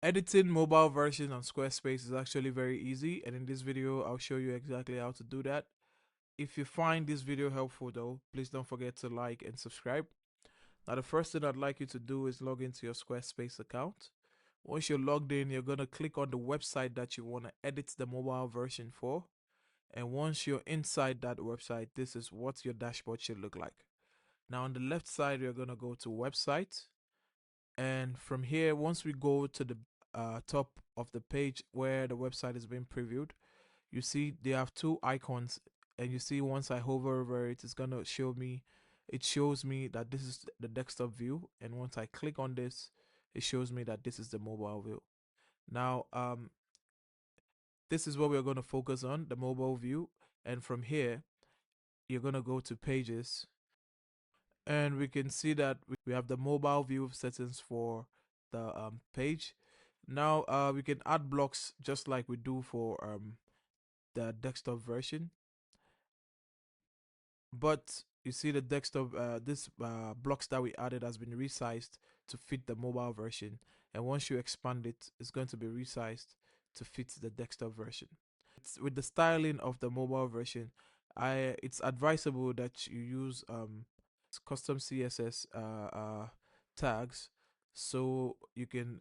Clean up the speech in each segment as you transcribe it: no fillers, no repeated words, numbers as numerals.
Editing mobile version on Squarespace is actually very easy, and in this video I'll show you exactly how to do that. If you find this video helpful though, please don't forget to like and subscribe. Now the first thing I'd like you to do is log into your Squarespace account. Once you're logged in, you're going to click on the website that you want to edit the mobile version for. And once you're inside that website, this is what your dashboard should look like. Now on the left side, you're going to go to website. And from here, once we go to the top of the page where the website is being previewed, you see they have two icons. And you see once I hover over it, it's going to show me, it shows me that this is the desktop view. And once I click on this, it shows me that this is the mobile view. Now, this is what we're going to focus on, the mobile view. And from here, you're going to go to pages, and we can see that we have the mobile view settings for the page. Now we can add blocks just like we do for the desktop version, but you see the desktop this blocks that we added has been resized to fit the mobile version, and once you expand it, it's going to be resized to fit the desktop version. With the styling of the mobile version, it's advisable that you use custom CSS tags so you can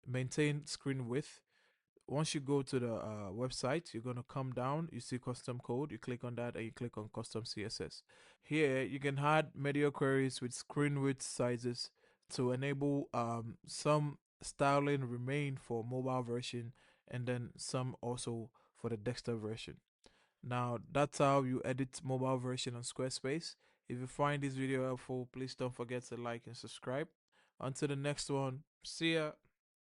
maintain screen width. Once you go to the website, you're going to come down, you see custom code, you click on that and you click on custom CSS. Here you can add media queries with screen width sizes to enable some styling remain for mobile version, and then some also for the desktop version. Now that's how you edit mobile version on Squarespace. If you find this video helpful, please don't forget to like and subscribe. Until the next one, see ya.